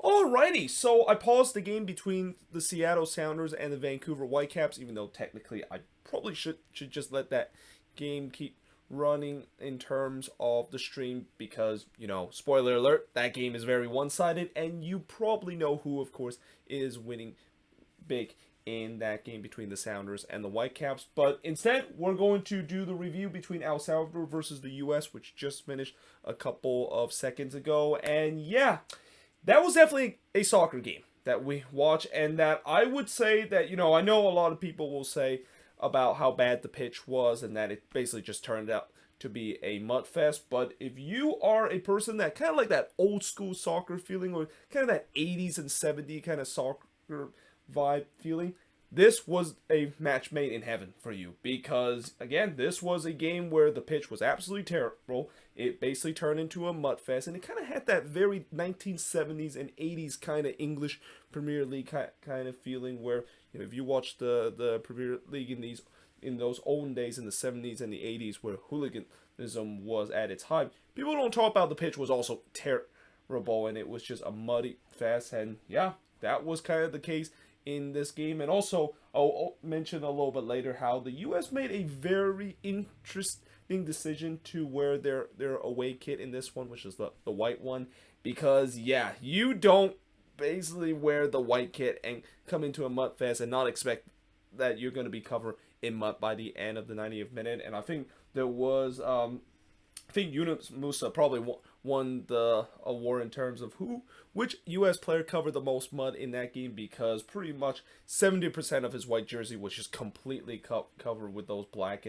Alrighty, so I paused the game between the Seattle Sounders and the Vancouver Whitecaps, even though technically I probably should just let that game keep running in terms of the stream because, spoiler alert, that game is very one-sided, and you probably know who, of course, is winning big in that game between the Sounders and the Whitecaps. But instead, we're going to do the review between El Salvador versus the U.S., which just finished a couple of seconds ago. And yeah, that was definitely a soccer game that we watch, and that I would say that, I know a lot of people will say about how bad the pitch was and that it basically just turned out to be a mudfest. But if you are a person that kind of like that old school soccer feeling, or kind of that 80s and 70s kind of soccer vibe feeling, this was a match made in heaven for you, because again, this was a game where the pitch was absolutely terrible. It basically turned into a mudfest, and it kind of had that very 1970s and 80s kind of English Premier League kind of feeling, where if you watch the Premier League in those olden days in the 70s and the 80s, where hooliganism was at its height, people don't talk about the pitch was also terrible, and it was just a muddy fest. And yeah, that was kind of the case in this game. And also, I'll mention a little bit later how the U.S. made a very interesting decision to wear their away kit in this one, which is the white one, because yeah, you don't basically wear the white kit and come into a mud fest and not expect that you're going to be covered in mud by the end of the 90th minute. And I think there was I think Yunus Musa probably won the award in terms of which U.S. player covered the most mud in that game, because pretty much 70% of his white jersey was just completely covered with those black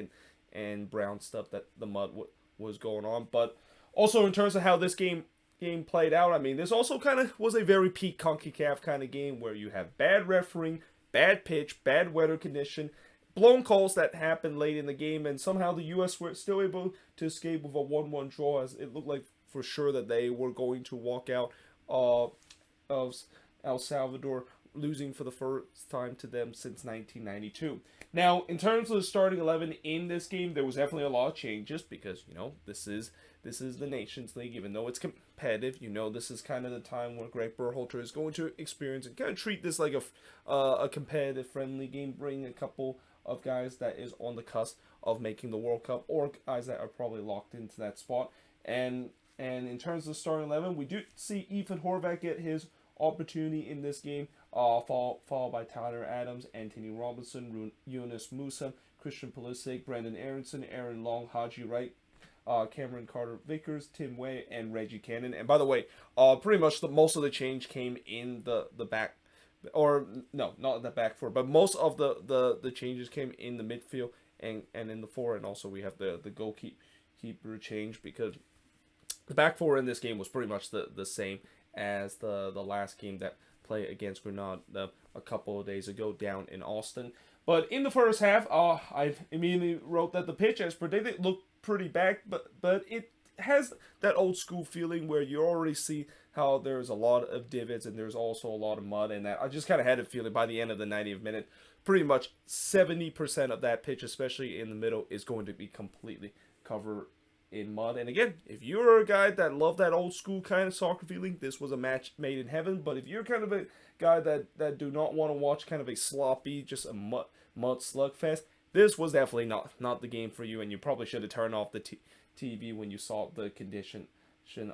and brown stuff that the mud was going on. But also in terms of how this game played out, I mean, this also kind of was a very peak CONCACAF kind of game, where you have bad refereeing, bad pitch, bad weather condition, blown calls that happened late in the game, and somehow the U.S. were still able to escape with a 1-1 draw, as it looked like for sure that they were going to walk out of El Salvador losing for the first time to them since 1992. Now, in terms of the starting 11 in this game, there was definitely a lot of changes, because, this is the Nations League. Even though it's competitive, this is kind of the time where Greg Berhalter is going to experience and kind of treat this like a competitive, friendly game, bring a couple of guys that is on the cusp of making the World Cup, or guys that are probably locked into that spot. And in terms of starting 11, we do see Ethan Horvath get his opportunity in this game, followed by Tyler Adams, Anthony Robinson, Yunus Musa, Christian Pulisic, Brandon Aronson, Aaron Long, Haji Wright, Cameron Carter-Vickers, Tim Way, and Reggie Cannon. And by the way, pretty much most of the change came in the back, or no, not in the back four, but most of the changes came in the midfield and in the four. And also we have the goalkeeper change, because the back four in this game was pretty much the same as the last game that played against Grenada a couple of days ago down in Austin. But in the first half, I immediately wrote that the pitch, as predicted, looked pretty bad, but it has that old school feeling where you already see how there's a lot of divots and there's also a lot of mud, and that I just kind of had a feeling by the end of the 90th minute, pretty much 70% of that pitch, especially in the middle, is going to be completely covered in mud. And again, if you're a guy that loved that old school kind of soccer feeling, this was a match made in heaven. But if you're kind of a guy that do not want to watch kind of a sloppy, just a mud slugfest, this was definitely not the game for you, and you probably should have turned off the TV when you saw the condition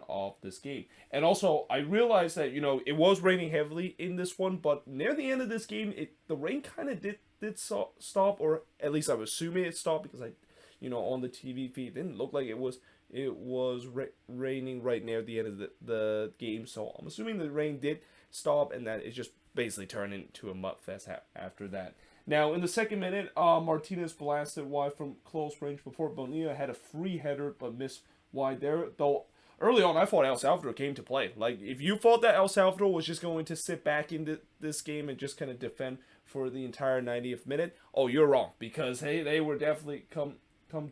of this game. And also, I realized that it was raining heavily in this one, but near the end of this game, the rain kind of did stop, or at least I'm assuming it stopped, because on the TV feed, it didn't look like it was raining right near the end of the game. So I'm assuming the rain did stop, and that it just basically turned into a mudfest after that. Now, in the second minute, Martinez blasted wide from close range before Bonilla had a free header but missed wide there. Though early on, I thought El Salvador came to play. Like, if you thought that El Salvador was just going to sit back in this game and just kind of defend for the entire 90th minute, oh, you're wrong, because they were definitely come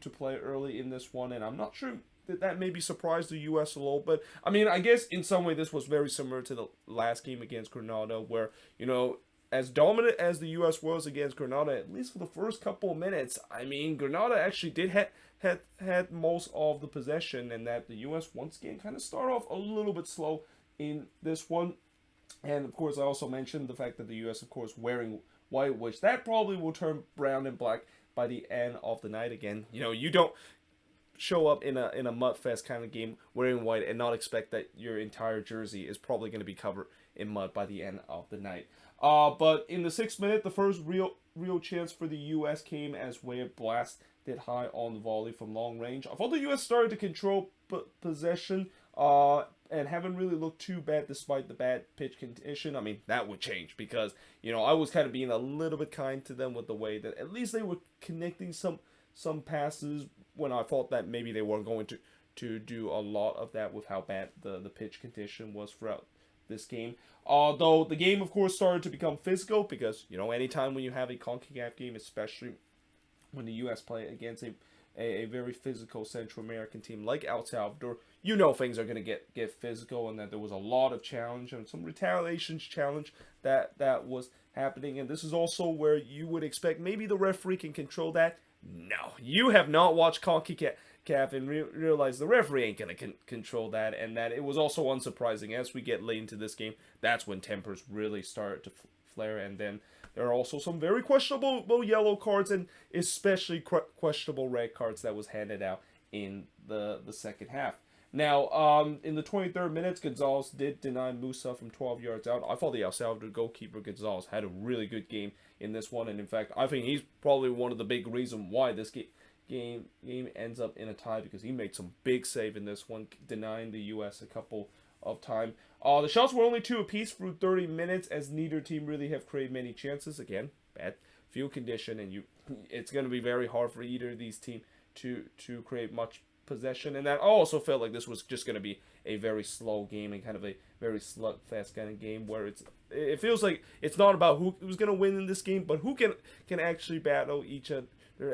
to play early in this one, and I'm not sure that maybe surprised the U.S. a little bit. I mean, I guess in some way this was very similar to the last game against Grenada, where, as dominant as the U.S. was against Grenada, at least for the first couple of minutes, I mean, Grenada actually did had most of the possession, and that the U.S. once again kind of started off a little bit slow in this one. And of course, I also mentioned the fact that the U.S., of course, wearing white, which that probably will turn brown and black by the end of the night. Again, you don't show up in a mudfest kind of game wearing white and not expect that your entire jersey is probably going to be covered in mud by the end of the night. But in the 6th minute, the first real chance for the U.S. came as Wade blasted high on the volley from long range. I thought the U.S. started to control possession and haven't really looked too bad despite the bad pitch condition. I mean, that would change because, I was kind of being a little bit kind to them with the way that at least they were connecting some passes when I thought that maybe they weren't going to do a lot of that with how bad the pitch condition was throughout this game. Although the game, of course, started to become physical because, anytime when you have a CONCACAF game, especially when the U.S. play against a very physical Central American team like El Salvador, things are going to get physical, and that there was a lot of challenge and some retaliation challenge that was happening. And this is also where you would expect maybe the referee can control that. No, you have not watched CONCACAF and realize the referee ain't going to control that, and that it was also unsurprising. As we get late into this game, that's when tempers really start to flare, and then there are also some very questionable yellow cards and especially questionable red cards that was handed out in the second half. Now, in the 23rd minute, Gonzalez did deny Musa from 12 yards out. I thought the El Salvador goalkeeper Gonzalez had a really good game in this one, and in fact, I think he's probably one of the big reasons why this game ends up in a tie, because he made some big save in this one, denying the U.S. a couple of time. The shots were only 2 apiece through 30 minutes, as neither team really have created many chances. Again, bad field condition, and it's going to be very hard for either of these teams to create much possession. And that also felt like this was just going to be a very slow game and kind of a very slugfest kind of game, where it feels like it's not about who's going to win in this game, but who can actually battle each other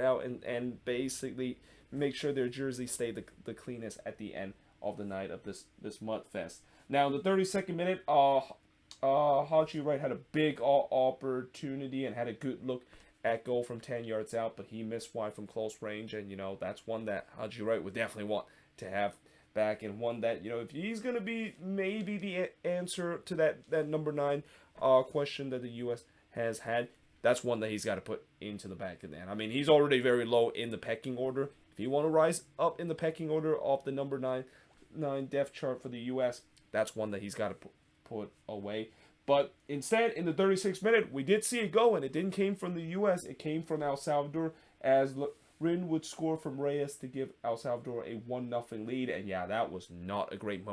out and basically make sure their jerseys stay the cleanest at the end of the night of this mud fest. Now, in the 32nd minute, Haji Wright had a big opportunity and had a good look at goal from 10 yards out, but he missed wide from close range, and that's one that Haji Wright would definitely want to have back, and one that if he's gonna be maybe the answer to that number 9 question that the U.S. has had, that's one that he's got to put into the back of the end. I mean, he's already very low in the pecking order. If you want to rise up in the pecking order of the number 9 depth chart for the U.S., that's one that he's got to put away. But instead, in the 36th minute, we did see it go, and it didn't came from the U.S. It came from El Salvador, as Rin would score from Reyes to give El Salvador a 1-0 lead. And yeah, that was not a great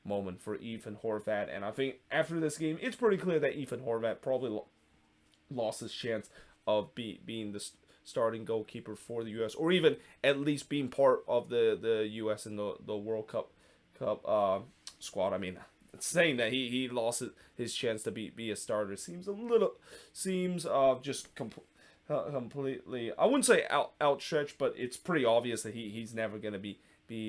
moment for Ethan Horvath. And I think after this game, it's pretty clear that Ethan Horvath probably lost his chance of being the starting goalkeeper for the U.S., or even at least being part of the U.S. in the World Cup squad. I mean, saying that he lost his chance to be a starter seems just completely, I wouldn't say outstretched, but it's pretty obvious that he's never going to be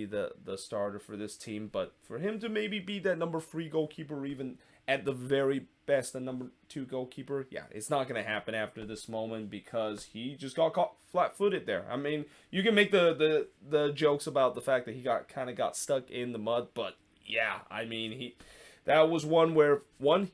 the starter for this team. But for him to maybe be that number 3 goalkeeper, or even at the very best the number 2 goalkeeper, yeah, it's not going to happen after this moment, because he just got caught flat-footed there. I mean, you can make the jokes about the fact that he got stuck in the mud, but yeah, I mean, that was one where,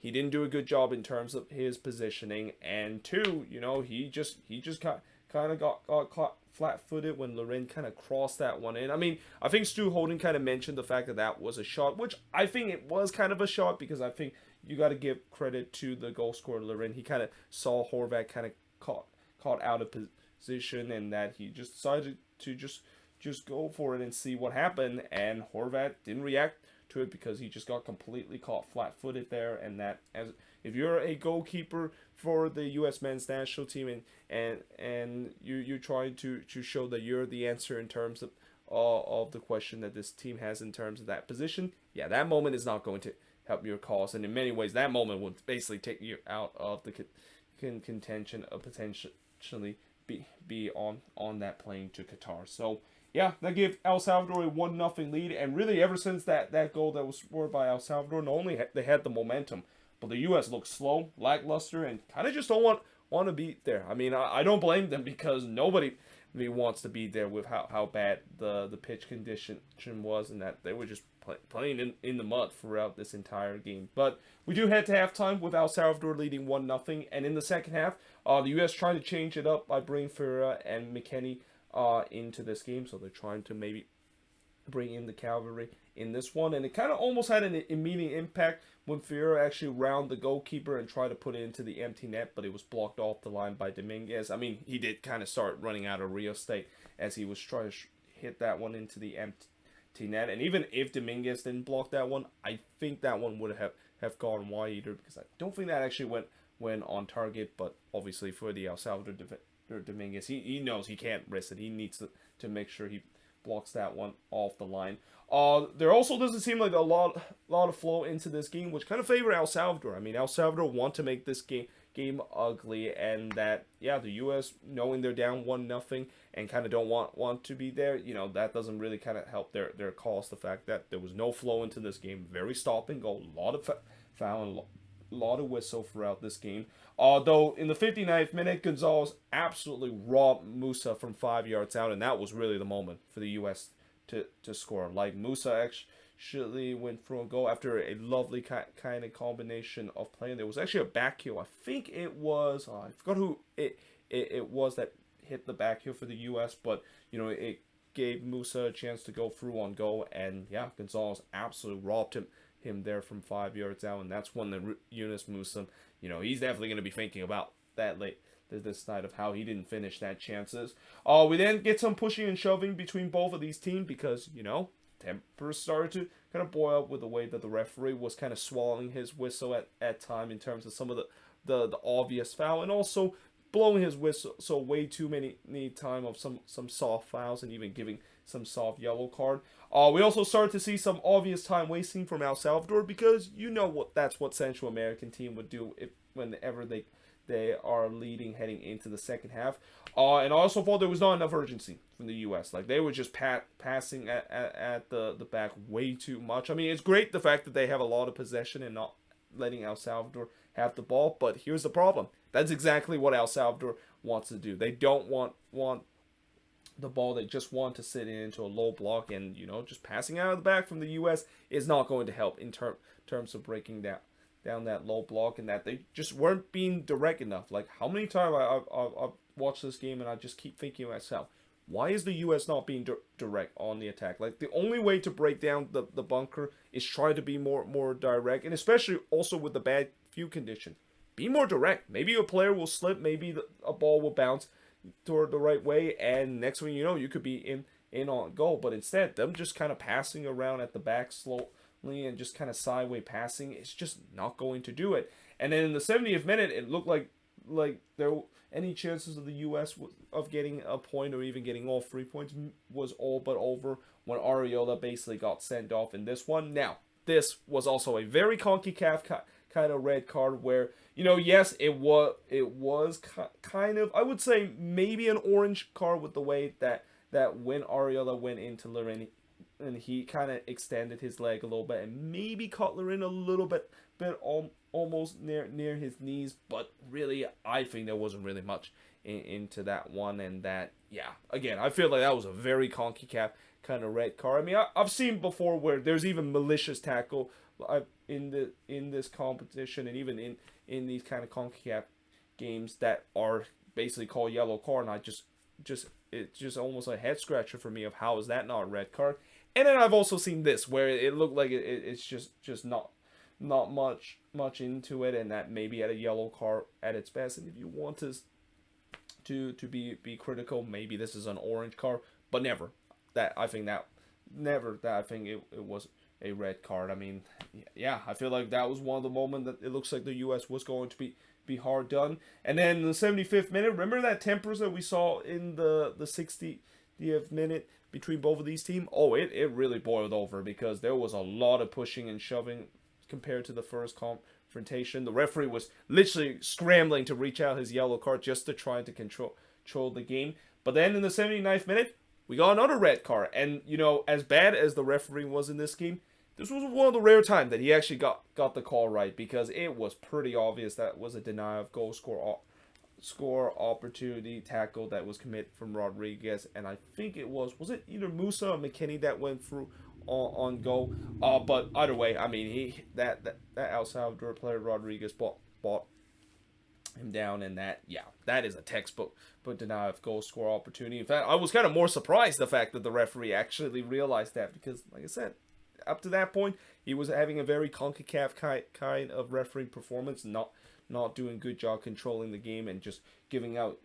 he didn't do a good job in terms of his positioning, and 2, he just got caught flat-footed when Loren kind of crossed that one in. I mean, I think Stu Holden kind of mentioned the fact that was a shot, which I think it was kind of a shot, because I think you got to give credit to the goal scorer Loren. He kind of saw Horvath kind of caught out of position, and that he just decided to just go for it and see what happened, and Horvath didn't react to it because he just got completely caught flat-footed there. And that, as if you're a goalkeeper for the U.S. men's national team, and you're trying to show that you're the answer in terms of the question that this team has in terms of that position, yeah, that moment is not going to help your cause, and in many ways that moment would basically take you out of the contention of potentially be on that plane to Qatar. So yeah, that gave El Salvador a 1-0 lead, and really ever since that goal that was scored by El Salvador, not only they had the momentum, but the U.S. looked slow, lackluster, and kind of just don't want to be there. I mean, I don't blame them, because nobody he wants to be there with how bad the pitch condition was, and that they were just playing in the mud throughout this entire game. But we do head to halftime with El Salvador leading 1-0, and in the second half, the U.S. trying to change it up by bringing Ferreira and McKennie into this game, so they're trying to maybe bring in the cavalry in this one, and it kind of almost had an immediate impact when Ferreira actually rounded the goalkeeper and tried to put it into the empty net, but it was blocked off the line by Dominguez. I mean, he did kind of start running out of real estate as he was trying to hit that one into the empty net, and even if Dominguez didn't block that one, I think that one would have gone wider, because I don't think that actually went on target, but obviously for the El Salvador Dominguez, he knows he can't risk it. He needs to make sure he blocks that one off the line. There also doesn't seem like a lot of flow into this game, which kind of favor El Salvador. I mean, El Salvador want to make this game ugly, and that, yeah, the U.S. knowing they're down 1-0 and kind of don't want to be there, that doesn't really kind of help their cause. The fact that there was no flow into this game, very stop and go, a lot of foul and a lot of whistle throughout this game. Though in the 59th minute, Gonzalez absolutely robbed Musa from 5 yards out, and that was really the moment for the U.S. to score. Like, Musa actually went for a goal after a lovely kind of combination of play. And there was actually a back heel. I think it was, I forgot who it was that hit the back heel for the U.S., but, it gave Musa a chance to go through on goal, and yeah, Gonzalez absolutely robbed him there from 5 yards out, and that's when the Yunus Musa, he's definitely going to be thinking about that this night of how he didn't finish that chances. We then get some pushing and shoving between both of these teams because, tempers started to kind of boil up with the way that the referee was kind of swallowing his whistle at time in terms of some of the obvious foul, and also blowing his whistle so way too many time of some soft fouls and even giving some soft yellow card. We also started to see some obvious time wasting from El Salvador because that's what Central American team would do whenever they are leading heading into the second half. And I also thought there was not enough urgency from the U.S. Like, they were just passing at the back way too much. I mean, it's great the fact that they have a lot of possession and not letting El Salvador have the ball, but here's the problem. That's exactly what El Salvador wants to do. They don't want the ball. They just want to sit into a low block, and just passing out of the back from the U.S. is not going to help in terms of breaking down that low block, and that they just weren't being direct enough. Like, how many times I've watched this game and I just keep thinking to myself, why is the U.S. not being direct on the attack? Like, the only way to break down the bunker is try to be more direct, and especially also with the bad field condition. Be more direct. Maybe a player will slip, maybe a ball will bounce toward the right way, and next thing you know, you could be in on goal. But instead, them just kind of passing around at the back slowly and just kind of sideways passing, it's just not going to do it. And then in the 70th minute, it looked like there were any chances of the U.S. of getting a point or even getting all 3 points was all but over when Ariola basically got sent off in this one. Now, this was also a very CONCACAF kind of red card where, yes, it was kind of, I would say, maybe an orange card with the way that when Ariola went into Loren and he kind of extended his leg a little bit and maybe caught Loren a little bit almost near his knees, but really, I think there wasn't really much into that one, and that, yeah, again, I feel like that was a very CONCACAF kind of red card. I mean, I've seen before where there's even malicious tackle in this competition, and even in these kind of CONCACAF games that are basically called yellow card, and it's just almost a head scratcher for me of how is that not a red card. And then I've also seen this where it looked like it's just not much into it, and that maybe at a yellow card at its best. And if you want to be critical, maybe this is an orange card, but never that I think it was a red card. I mean, yeah, I feel like that was one of the moments that it looks like the U.S. was going to be hard done. And then in the 75th minute, remember that tempers that we saw in the 60th minute between both of these teams? Oh, it really boiled over because there was a lot of pushing and shoving compared to the first confrontation. The referee was literally scrambling to reach out his yellow card just to try to control the game. But then in the 79th minute, we got another red card. And, as bad as the referee was in this game, this was one of the rare times that he actually got the call right, because it was pretty obvious that was a denial of goal score score opportunity tackle that was committed from Rodriguez, and I think was it either Musa or McKinney that went through on goal. But either way, I mean that El Salvador player Rodriguez bought him down, and that is a textbook but denial of goal score opportunity. In fact, I was kind of more surprised the fact that the referee actually realized that, because like I said, up to that point he was having a very CONCACAF kind of referee performance, not doing a good job controlling the game and just giving out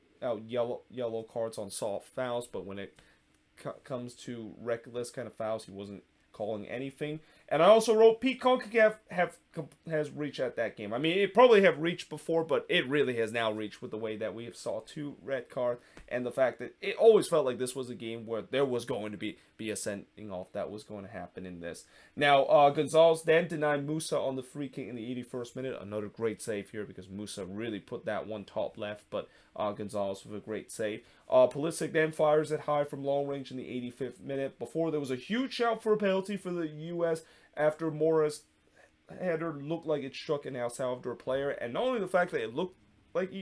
yellow cards on soft fouls. But when it comes to reckless kind of fouls, he wasn't calling anything. And I also wrote Pete CONCACAF has reached at that game. I mean, it probably have reached before, but it really has now reached with the way that we have saw 2 red cards, and the fact that it always felt like this was a game where there was going to be a sending off that was going to happen in this. Now, Gonzalez then denied Musa on the free kick in the 81st minute. Another great save here, because Musa really put that one top left, but Gonzalez with a great save. Pulisic then fires it high from long range in the 85th minute, before there was a huge shout for a penalty for the U.S. after Morris' header looked like it struck an El Salvador player. And not only the fact that it looked like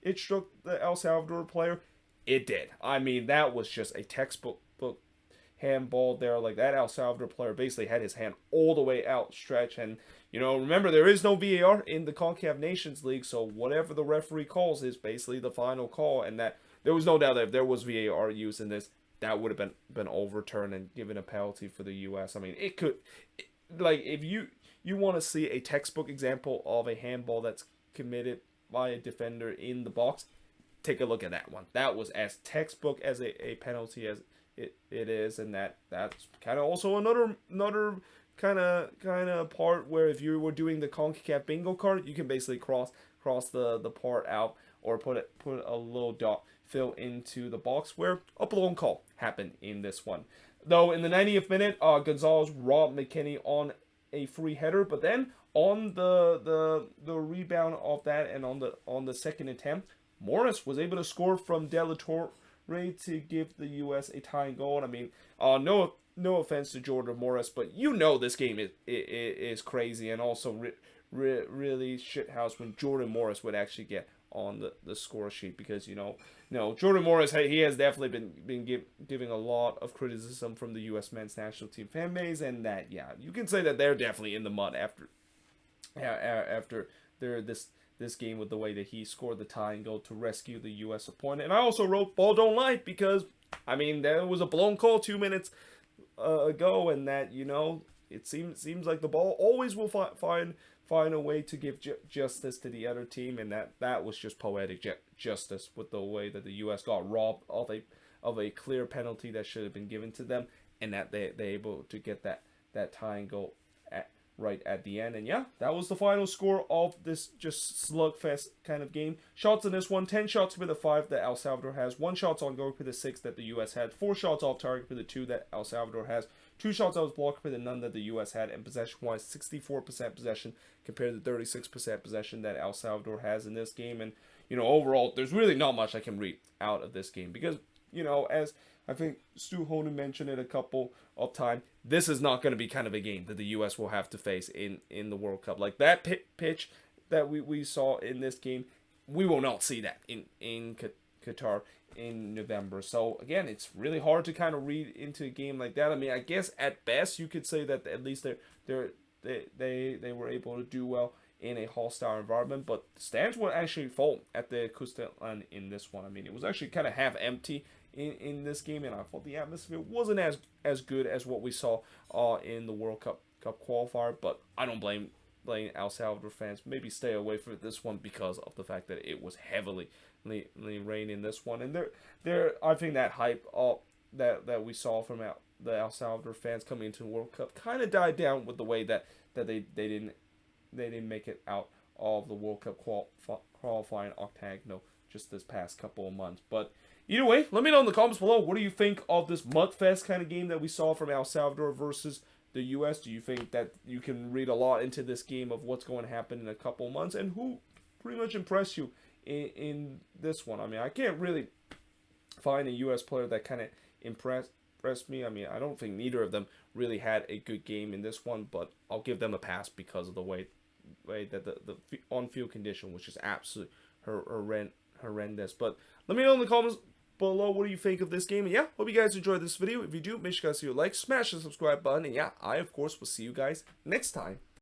it struck the El Salvador player, it did. I mean, that was just a textbook handball there. Like, that El Salvador player basically had his hand all the way outstretched. And, remember, there is no VAR in the CONCACAF Nations League, so whatever the referee calls is basically the final call. And that there was no doubt that if there was VAR used in this, that would have been overturned and given a penalty for the U.S. I mean, it could, like, if you want to see a textbook example of a handball that's committed by a defender in the box, take a look at that one. That was as textbook as a penalty as it is, and that's kind of also another kind of part where if you were doing the CONCACAF bingo card, you can basically cross the part out, or put a little dot fill into the box where a blown call happened in this one. Though in the 90th minute, Gonzalez robbed McKinney on a free header, but then on the rebound of that, and on the second attempt, Morris was able to score from De La Torre to give the U.S. a tying goal. And I mean, no offense to Jordan Morris, but this game is crazy, and also really shithouse when Jordan Morris would actually get on the score sheet, because Jordan Morris, he has definitely been giving a lot of criticism from the U.S. men's national team fan base, and that you can say that they're definitely in the mud after this game, with the way that he scored the tying goal to rescue the U.S. opponent. And I also wrote ball don't lie, because I mean, there was a blown call 2 minutes ago, and that it seems like the ball always will find a way to give justice to the other team, and that was just poetic justice, with the way that the U.S. got robbed of a clear penalty that should have been given to them, and that they're able to get that tying goal right at the end. And that was the final score of this just slugfest kind of game. Shots in this one: 10 shots for the 5 that El Salvador has, 1 shot on goal for the 6 that the U.S. had, 4 shots off target for the 2 that El Salvador has, 2 shots that was blocked for the none that the U.S. had, and possession-wise, 64% possession compared to 36% possession that El Salvador has in this game. And, overall, there's really not much I can read out of this game, because, as I think Stu Honan mentioned it a couple of times, this is not going to be kind of a game that the U.S. will have to face in the World Cup. Like, that pitch that we saw in this game, we will not see that in Qatar in November. So again, it's really hard to kind of read into a game like that. I mean, I guess at best you could say that at least they were able to do well in a hostile environment, but the stands were actually full at the Cuscatlán in this one. I mean, it was actually kind of half empty in this game, and I thought the atmosphere wasn't as good as what we saw in the World Cup qualifier. But I don't blame El Salvador fans. Maybe stay away from this one because of the fact that it was heavily rain in this one, and I think that hype that we saw from the El Salvador fans coming into the World Cup kind of died down with the way that they didn't make it out of the World Cup qualifying octagonal just this past couple of months. But either way, let me know in the comments below, what do you think of this mudfest kind of game that we saw from El Salvador versus the U.S.? Do you think that you can read a lot into this game of what's going to happen in a couple of months, and who pretty much impressed you in this one? I mean, I can't really find a U.S. player that kind of impressed me. I mean, I don't think neither of them really had a good game in this one, but I'll give them a pass because of the way that the on-field condition was just absolutely horrendous. But let me know in the comments below what do you think of this game. And yeah, hope you guys enjoyed this video. If you do, make sure you guys leave a like, smash the subscribe button. And yeah, I, of course, will see you guys next time.